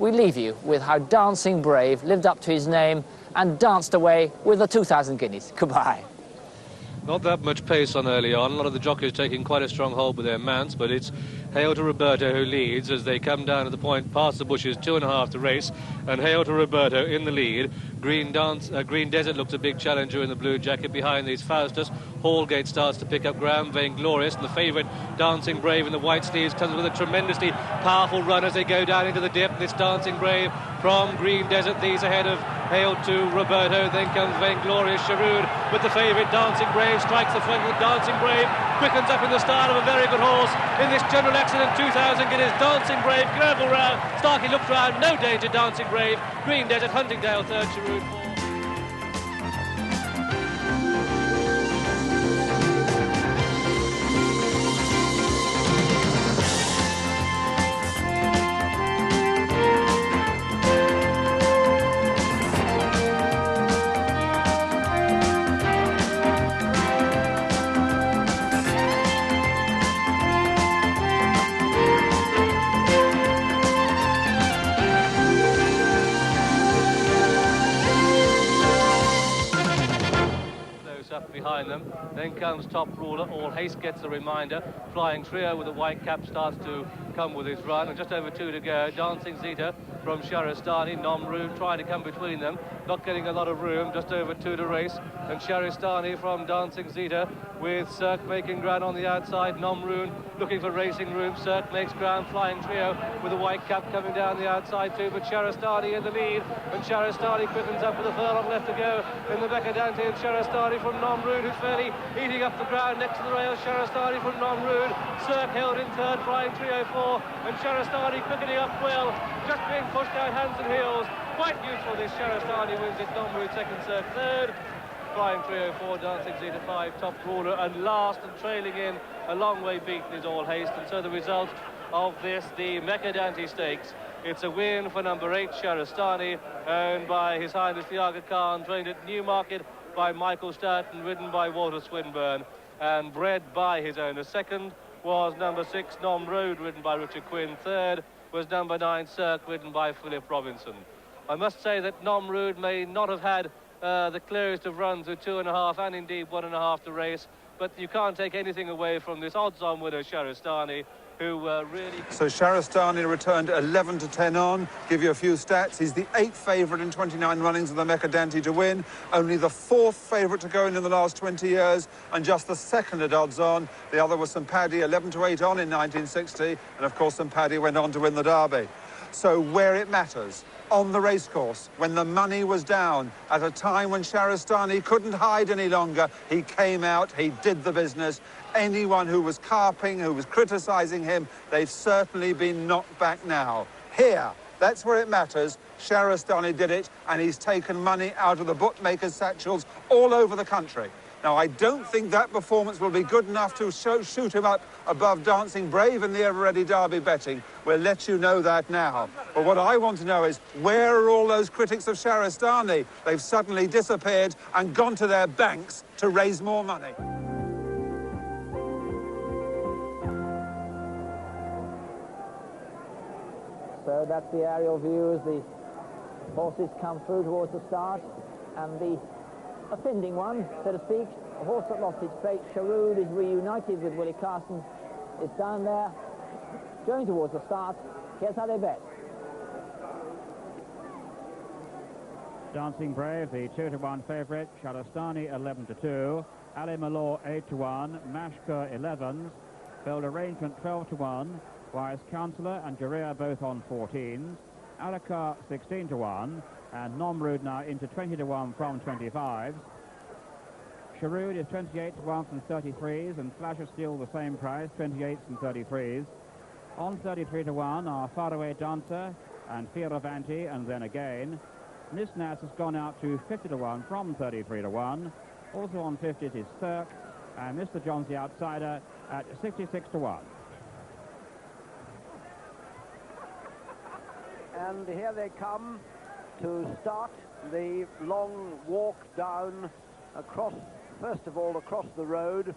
We leave you with how Dancing Brave lived up to his name and danced away with the 2,000 guineas. Goodbye. Not that much pace on early on. A lot of the jockeys taking quite a strong hold with their mounts, but it's Hail to Roberto who leads as they come down to the point past the bushes, 2.5 to race, and Hail to Roberto in the lead. Green Desert looks a big challenger in the blue jacket. Behind these Faustus, Hallgate starts to pick up ground, Vainglorious, and the favourite Dancing Brave in the white sleeves comes with a tremendously powerful run as they go down into the dip. This Dancing Brave from Green Desert leads ahead of Hail to Roberto. Then comes Vainglorious. Sharood with the favourite Dancing Brave strikes the front with Dancing Brave, quickens up in the start of a very good horse in this general accident. 2,000 guineas. Dancing Brave, gravel round. Starkey looks round, no danger. Dancing Brave. Green Desert, Huntingdale third, Sharood fourth. Behind them, then comes Top Ruler. All Haste gets a reminder. Flying Trio with a white cap starts to come with his run, and just over 2 to go. Dancing Zeta from Sharistani. Nomrood trying to come between them, not getting a lot of room. Just over 2 to race, and Sharistani from Dancing Zeta with Cirque making ground on the outside. Nomrood looking for racing room. Cirque makes ground. Flying Trio with a white cap coming down the outside too, but Sharistani in the lead, and Sharistani quickens up with a furlong left to go in the Mecca-Dante, and Sharistani from Nomrood, who's fairly eating up the ground next to the rail. Sharistani from Nomrood. Cirque held in third. Flying Trio 4, and Sharistani quickening up well, just being pushed out hands and heels. Quite useful this. Sharistani wins it. Nomrood second, Cirque third. Flying Trio 4, Dancing Zeta 5, Top Ruler, and last and trailing in a long way beaten is All Haste. And so the result of this, the Mecca-Dante Stakes, it's a win for number 8, Sharistani, owned by His Highness the Aga Khan, trained at Newmarket by Michael Stoughton, ridden by Walter Swinburne, and bred by his owner. Second was number 6, Nomrood, ridden by Richard Quinn. Third was number 9, Cirque, ridden by Philip Robinson. I must say that Nomrood may not have had the clearest of runs with 2.5 and indeed 1.5 to race, but you can't take anything away from this odds-on winner, Sharistani, who really... So Sharistani returned 11 to 10 on. Give you a few stats. He's the 8th favourite in 29 runnings of the Mecca-Dante to win, only the 4th favourite to go in the last 20 years, and just the 2nd at odds-on. The other was St Paddy, 11 to 8 on in 1960, and of course St Paddy went on to win the Derby. So where it matters, on the racecourse, when the money was down, at a time when Sharistani couldn't hide any longer, he came out, he did the business. Anyone who was carping, who was criticising him, they've certainly been knocked back now. Here, that's where it matters. Sharistani did it, and he's taken money out of the bookmakers' satchels all over the country. Now, I don't think that performance will be good enough to shoot him up above Dancing Brave in the Ever-Ready Derby betting. We'll let you know that now. But what I want to know is, where are all those critics of Sharistani? They've suddenly disappeared and gone to their banks to raise more money. So that's the aerial view as the horses come through towards the start, and the offending one, so to speak, a horse that lost its plate, Sharood, is reunited with Willie Carson. It's down there, going towards the start. Here's how they bet. Dancing Brave, the 2-to-1 favourite. Sharistani 11 to 2. Ali Malor 8 to 1. Mashka 11s. Build Arrangement 12 to 1. Wise Counsellor and Jurea both on 14s. Alakar 16 to 1. And Nomrood now into 20 to 1 from 25s. Sharood is 28 to 1 from 33s, and Flash is still the same price, 28s and 33s. On 33 to 1 are Faraway Dancer and Fioravanti, and then again. Nisnas has gone out to 50 to 1 from 33 to 1. Also on 50s is Cirque, and Mr. John's the outsider at 66 to 1. And here they come to start the long walk down across, first of all across the road,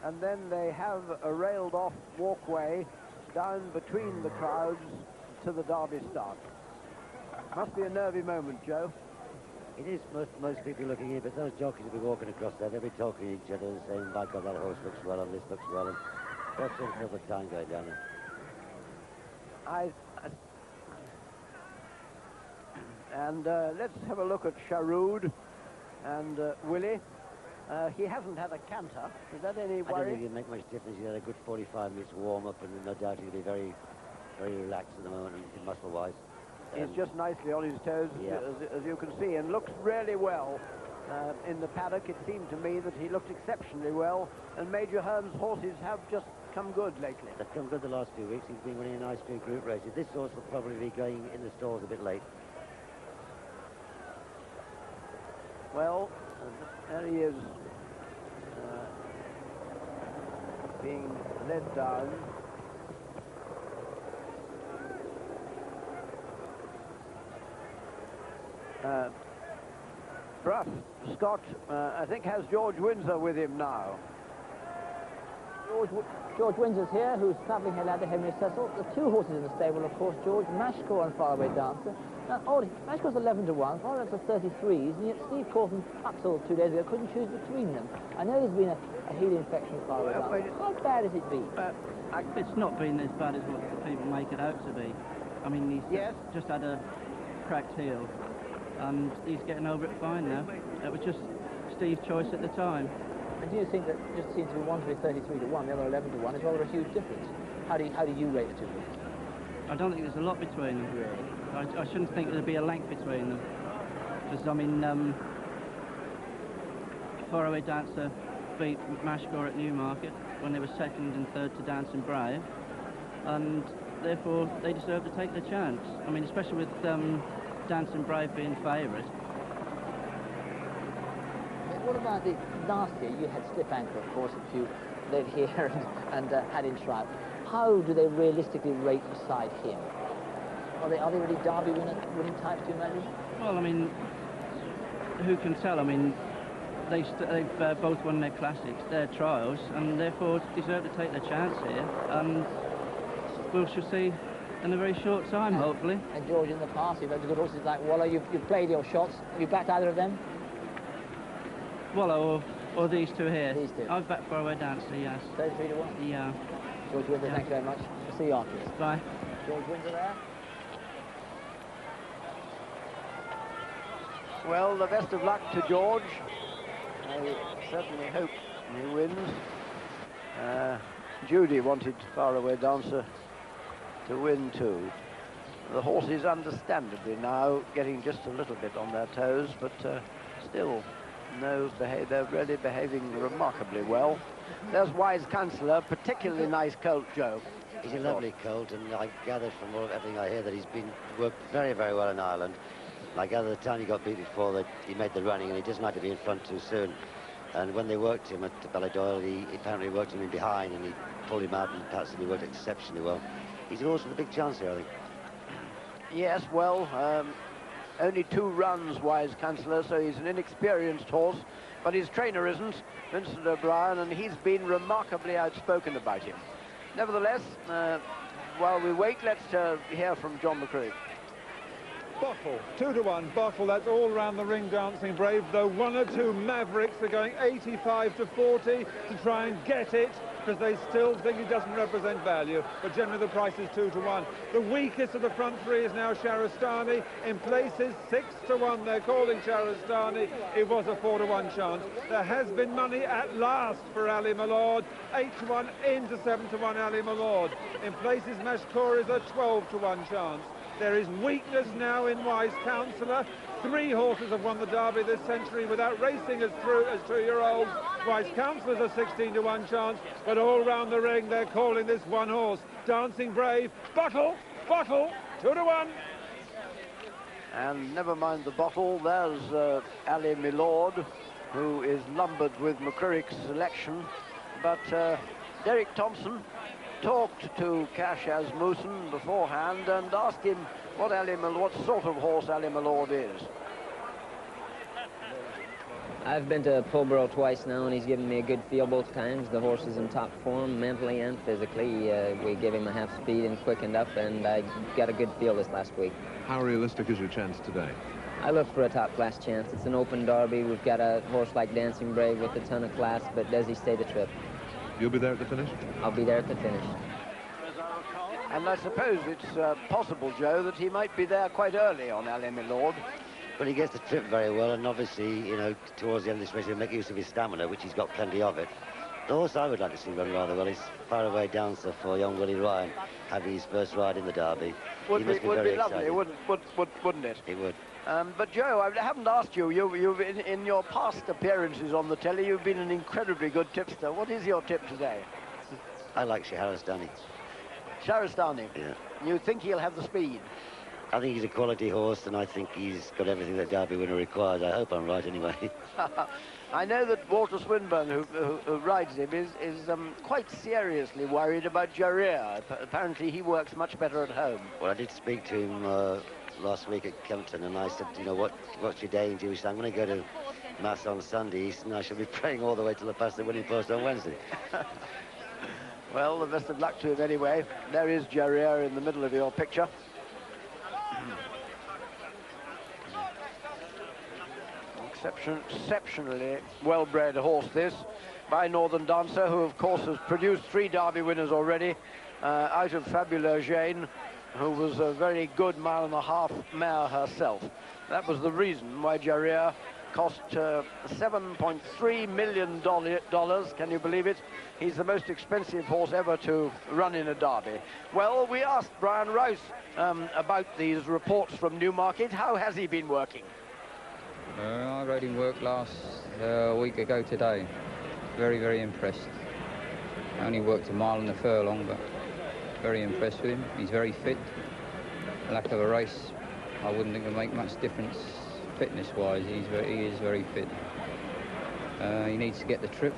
and then they have a railed off walkway down between the crowds to the Derby start. Must be a nervy moment, Joe. It is. Most people looking in, but those jockeys will be walking across there. They'll be talking to each other and saying, "My God, that horse looks well, and this looks well." And that's all for the time going down there. And let's have a look at Sharud and Willie. He hasn't had a canter. Is that any I don't worry? think it'll make much difference. He had a good 45 minutes warm-up, and no doubt he'll be very, very relaxed at the moment, and muscle-wise. He's just nicely on his toes, Yeah. as you can see, and looks really well. In the paddock, it seemed to me that he looked exceptionally well, and Major Hearn's horses have just come good lately. They've come good the last few weeks. He's been winning a nice few group races. This horse will probably be going in the stalls a bit late. Well, there he is, being led down. Bruff, Scott, I think, has George Windsor with him now. George Windsor's here, who's travelling here led to Henry Cecil. The two horses in the stable, of course, George, Mashko and Faraway Dancer. Now, Mashko's 11 to 1, Faraway Dancer 33s, and yet Steve Corson, Tuxall 2 days ago, couldn't choose between them. I know there's been a heel infection with Faraway Dancer. How bad has it been? It's not been as bad as what people make it out to be. I mean, he's just had a cracked heel, and he's getting over it fine now. It was just Steve's choice at the time. And do you think that just seems to be one to be 33 to 1, the other 11 to 1 is rather a huge difference? How do you rate the two? I don't think there's a lot between them. Really? I shouldn't think there'd be a length between them. Because, I mean, Faraway Dancer beat Mashcore at Newmarket when they were second and third to Dancing Brave, and therefore they deserve to take the chance. I mean, especially with Dancing Brave being favourite. What about the last year? You had slip ankle, of course, which you led here and had in trial. How do they realistically rate beside him? Are they really Derby winning types, do you imagine? Well, I mean, who can tell? I mean, they've both won their classics, their trials, and therefore deserve to take their chance here. And we shall see in a very short time, hopefully. And George, in the past, you've had good horses like Waller. You've played your shots. Have you backed either of them? Waller or these two here? These two. I've backed Faraway Dancer, yes. 33 to 1? Yeah. George Windsor, thank you very much. We'll see you afterwards. Bye. George Windsor there. Well, the best of luck to George. I certainly hope he wins. Judy wanted Faraway Dancer to win too. The horses understandably now getting just a little bit on their toes, but still, they're really behaving remarkably well. There's Wise Counsellor, particularly nice colt, Joe. He's a lovely colt, and I gather from everything I hear that he's been worked very, very well in Ireland. I gather the time he got beat before that he made the running, and he doesn't like to be in front too soon. And when they worked him at Ballydoyle, he apparently worked him in behind, and he pulled him out, and perhaps he worked exceptionally well. He's a horse with a big chance here, I think. Yes, well, only 2 runs, Wise Counsellor, so he's an inexperienced horse, but his trainer isn't, Vincent O'Brien, and he's been remarkably outspoken about him. Nevertheless, while we wait, let's hear from John McCready. Bottle, 2 to 1, Bottle, that's all round the ring, Dancing Brave, though 1 or 2 Mavericks are going 85 to 40 to try and get it, because they still think it doesn't represent value, but generally the price is 2 to 1. The weakest of the front 3 is now Sharastani, in places 6 to 1, they're calling Sharastani, it was a 4 to 1 chance. There has been money at last for Ali Malord, 8 to 1 into 7 to 1 Ali Malord. In places Mashkor is a 12 to 1 chance. There is weakness now in Wise Counsellor. 3 horses have won the Derby this century without racing as 2-year-olds. Wise Counsellor's a 16 to 1 chance, but all round the ring they're calling this one horse, Dancing Brave. Bottle, 2 to 1. And never mind the Bottle, there's Ali Milord, who is lumbered with McCurrick's selection, but Derek Thompson talked to Cash Asmussen beforehand and asked him what sort of horse Ali Milord is. I've been to Pulborough twice now, and he's given me a good feel both times. The horse is in top form, mentally and physically. We gave him a half speed and quickened up, and I got a good feel this last week. How realistic is your chance today? I look for a top-class chance. It's an open Derby. We've got a horse like Dancing Brave with a ton of class, but does he stay the trip? You'll be there at the finish? I'll be there at the finish. And I suppose it's possible, Joe, that he might be there quite early on Ali Milord. But he gets the trip very well, and obviously, you know, towards the end of this race, he'll make use of his stamina, which he's got plenty of it. The horse I would like to see run rather well is Faraway Dancer for young Willie Ryan, having his first ride in the Derby. Would be lovely, wouldn't it? It would. But Joe, I haven't asked you. You've in your past appearances on the telly, you've been an incredibly good tipster. What is your tip today? I like Shahrastani. Shahrastani? Yeah. You think he'll have the speed? I think he's a quality horse, and I think he's got everything that Derby winner requires. I hope I'm right anyway. I know that Walter Swinburne, who rides him, is quite seriously worried about Jarir. Apparently he works much better at home. Well, I did speak to him last week at Kempton, and I said, you know, what's your danger? He said, I'm going to go to Mass on Sunday, and I shall be praying all the way till I pass the winning post on Wednesday. Well, the best of luck to him anyway. There is Jarir in the middle of your picture. Exceptionally well-bred horse, this, by Northern Dancer, who of course has produced 3 Derby winners already, out of Fabuleux Jane, who was a very good 1.5 mare herself. That was the reason why Jarir cost $7.3 million. Can you believe it? He's the most expensive horse ever to run in a Derby. Well, we asked Brian Rouse about these reports from Newmarket. How has he been working? I rode him work last week ago today. Very, very impressed. I only worked a mile and a furlong, but very impressed with him. He's very fit. Lack of a race, I wouldn't think it would make much difference fitness-wise. He is very fit. He needs to get the trip.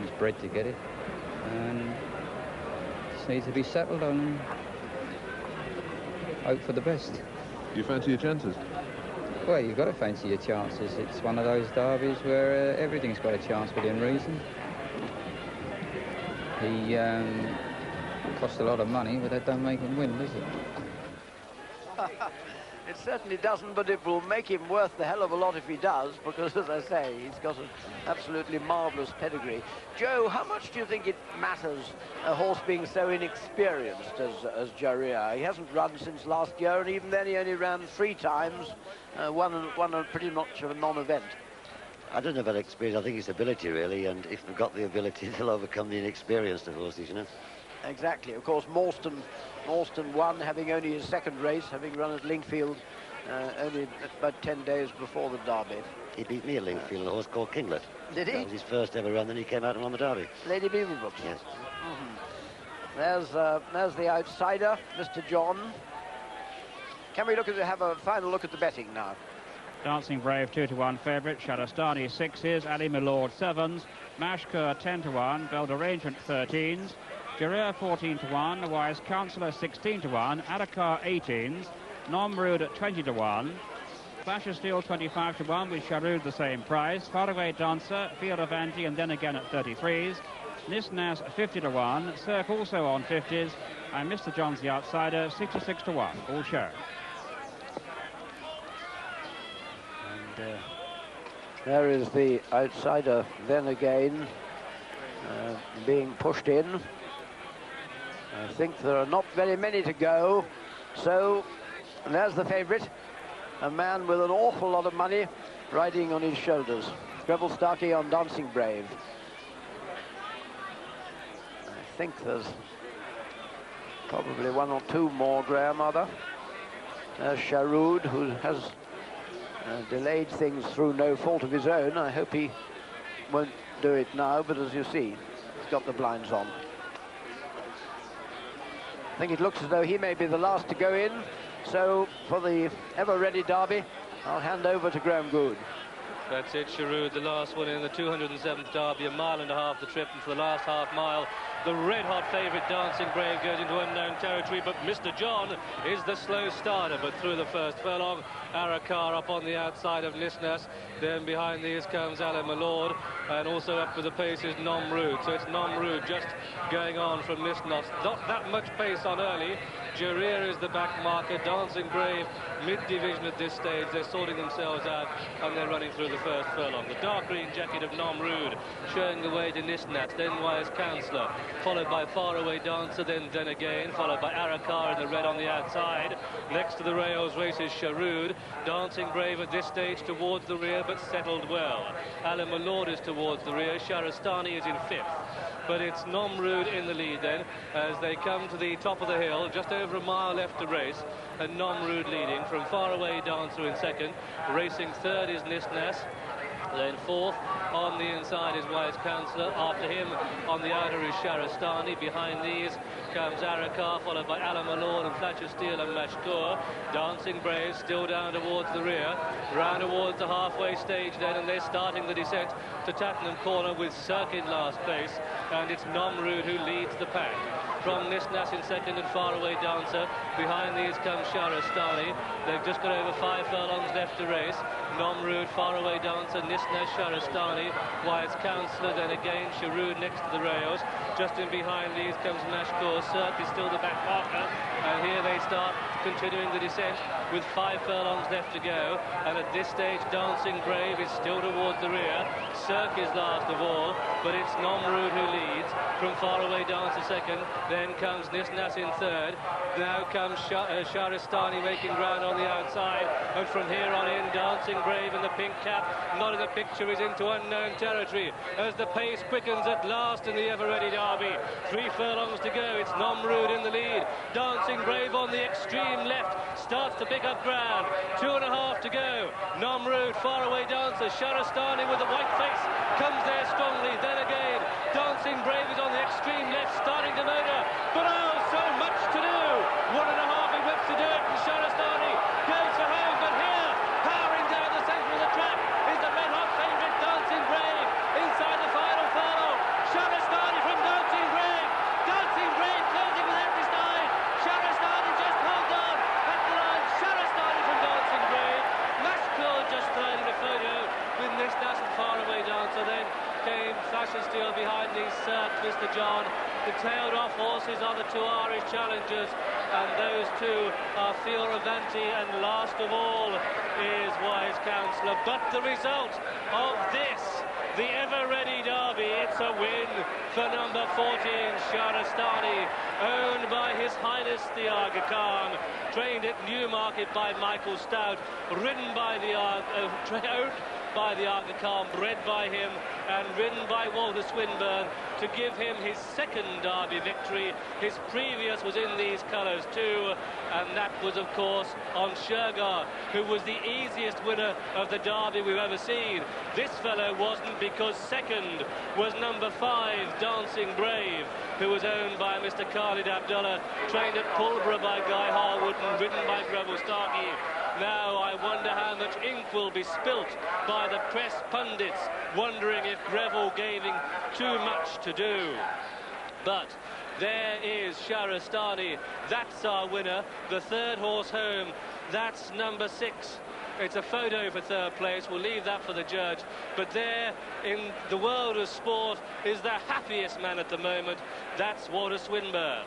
He's bred to get it. And just needs to be settled on and hope for the best. You fancy your chances? Well, you've got to fancy your chances. It's one of those derbies where everything's got a chance within reason. He costs a lot of money, but that don't make him win, does it? It certainly doesn't, but it will make him worth the hell of a lot if he does, because, as I say, he's got an absolutely marvellous pedigree. Joe, how much do you think it matters, a horse being so inexperienced as Jarir? He hasn't run since last year, and even then he only ran 3 times, won a pretty much of a non-event. I don't know about experience. I think it's ability, really, and if they've got the ability, they'll overcome the inexperience of horses, you know. Exactly. Of course, Morstan won, having only his 2nd race, having run at Lingfield only about 10 days before the Derby. He beat me at Lingfield, a horse called Kinglet. Did he? That was his first ever run, then he came out and won the Derby. Lady Beaverbrook. Yes. There's the outsider, Mr. John. Can we have a final look at the betting now? Dancing Brave 2-1 favourite, Shahrastani 6s, Ali Milord 7s, Mashkur 10-1, Beld Arrangement 13s, Jarir 14-1, Wise Counsellor 16-1, Adakar 18s, Nomrud at 20-1, Flash of Steel 25-1 with Sharud the same price, Faraway Dancer, Field of Anti and then again at 33s, Nisnas 50-1, Cirque also on 50s, and Mr. John's the outsider 66-1, all show. And there is the outsider then again being pushed in. I think there are not very many to go, so there's the favourite, a man with an awful lot of money riding on his shoulders. Greville Starkey on Dancing Brave. I think there's probably 1 or 2 more, Graham, are there? There's Sharud, who has delayed things through no fault of his own. I hope he won't do it now, but as you see, he's got the blinds on. I think it looks as though he may be the last to go in. So for the ever-ready Derby, I'll hand over to Graham Good. That's it, Sherwood, the last one in the 207th Derby, 1.5 miles the trip, and for the last half mile, the red-hot favourite Dancing Brave goes into unknown territory, but Mr. John is the slow starter, but through the first furlong, Arakar up on the outside of Nisnas, then behind these comes Alain Malord, and also up with the pace is Nomrud, so it's Nomrud just going on from Nisnas, not that much pace on early. Jarir is the back marker, Dancing Brave mid-division at this stage, they're sorting themselves out and they're running through the first furlong. The dark green jacket of Nomrud showing the way to Nisnat, then Wise Counsellor, followed by Faraway Dancer, then again, followed by Arakar in the red on the outside. Next to the rails races Sherwood, Dancing Brave at this stage towards the rear but settled well. Alain Malord is towards the rear, Sharastani is in fifth. But it's Nomrud in the lead then, as they come to the top of the hill, just over a mile left to race, and Nomrud leading from Faraway Dancer in second. Racing third is Nisnas. Then fourth on the inside is Wise Counsellor. After him on the outer is Sharastani. Behind these comes Arakar, followed by Alain Malord and Fletcher Steele and Mashkour. Dancing Brave still down towards the rear. Round towards the halfway stage then, and they're starting the descent to Tattenham Corner with Cirque in last place. And it's Nomrud who leads the pack. From Nisnas in second and Faraway Dancer. Behind these comes Sharastani. They've just got over 5 furlongs left to race. Nomrud, Faraway Dancer, Nisnas, Sharastani, Wise Counsellor, then again Sherwood next to the rails. Just in behind these comes Mashkour. Cirque is still the back marker, and here they start continuing the descent with 5 furlongs left to go. And at this stage, Dancing Brave is still towards the rear. Cirque is last of all, but it's Nomrud who leads. From Faraway Dancer second, then comes Nisnas in third. Now comes Sharastani making ground on the outside, and from here on in, Dancing Brave in the pink cap, not in the picture, is into unknown territory as the pace quickens at last in the ever-ready Derby. 3 furlongs to go, it's Nomrud in the lead. Dancing Brave on the extreme left starts to pick up ground. 2.5 to go. Nomrud, Faraway Dancer, Sharastani with the white face comes there strongly. Then again, Dancing Brave is on the extreme left, starting to motor, but oh, so much to do. 1.5 left to do it, and Sharastani goes for home, but here, powering down the centre of the track, is the red-hot favourite Dancing Brave inside the final furlong. Sharastani from Dancing Brave. Dancing Brave closing with every side. Sharastani just holds on at the line. Sharastani from Dancing Brave. Mashkour just throwing a photo with Nisnas and Faraway Dancer. Then came Fletcher Steele behind these Cirque, Mr. John. The tailed-off horses are the 2 Irish challengers, and those 2 are Fioravanti, and last of all is Wise Counsellor. But the result of this, the ever-ready Derby, it's a win for number 14, Sharastani, owned by His Highness the Aga Khan, trained at Newmarket by Michael Stout, ridden by the owned by the Aga Khan, bred by him, and ridden by Walter Swinburne to give him his second Derby victory. His previous was in these colours too, and that was of course on Shergar, who was the easiest winner of the Derby we've ever seen. This fellow wasn't, because second was number 5, Dancing Brave, who was owned by Mr. Khalid Abdullah, trained at Pulborough by Guy Harwood and ridden by Greville Starkey. Now I wonder how much ink will be spilt by the press pundits, wondering if Greville gave him too much to do. But there is Sharastani. That's our winner. The 3rd horse home. That's number 6. It's a photo for 3rd place. We'll leave that for the judge. But there, in the world of sport, is the happiest man at the moment. That's Walter Swinburne.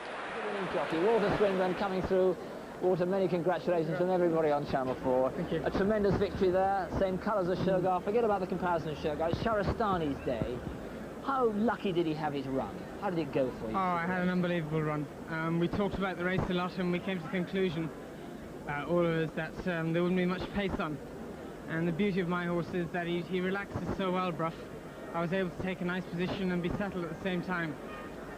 Walter Swinburne coming through. Walter, many congratulations from everybody on Channel 4. Thank you. A tremendous victory there, same colours as Shergar. Forget about the comparison of Shergar. It's Sharastani's day. How lucky did he have his run? How did it go for you? Oh, I had an unbelievable run. We talked about the race a lot, and we came to the conclusion, all of us, that there wouldn't be much pace on. And the beauty of my horse is that he relaxes so well, Bruff. I was able to take a nice position and be settled at the same time.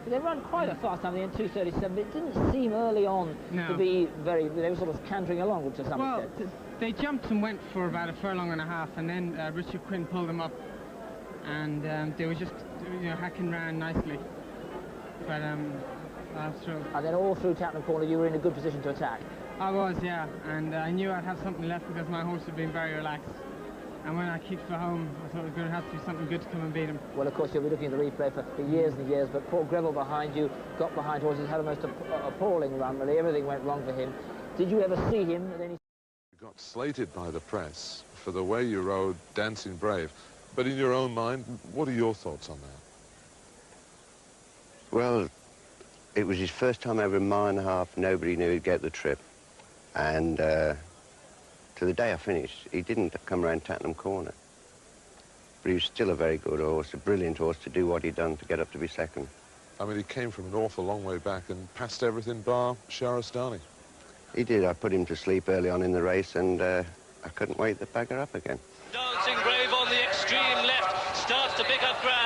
They ran quite a fast time, in 2:37, but it didn't seem early on to be very... They were sort of cantering along to some extent. Well, they jumped and went for about 1.5 furlongs, and then Richard Quinn pulled them up, and they were just, hacking round nicely. But I was thrilled. And then all through Tattenham Corner, you were in a good position to attack. I was, yeah, and I knew I'd have something left because my horse had been very relaxed. and when I kicked for home, I thought it was going to have to be something good to come and beat him. Well, of course, you'll be looking at the replay for years and years, but Paul Greville behind you got behind horses, had a most appalling run, really. Everything went wrong for him. Did you ever see him at any... You got slated by the press for the way you rode Dancing Brave, but in your own mind, what are your thoughts on that? Well, it was his first time over a mile and a half. Nobody knew he'd get the trip. And to the day I finished, he didn't come around Tattenham Corner. But he was still a very good horse, a brilliant horse to do what he'd done to get up to be second. I mean, he came from an awful long way back and passed everything bar Shahrastani. He did. I put him to sleep early on in the race, and I couldn't wait to back her up again. Dancing Brave on the extreme left, starts to pick up ground.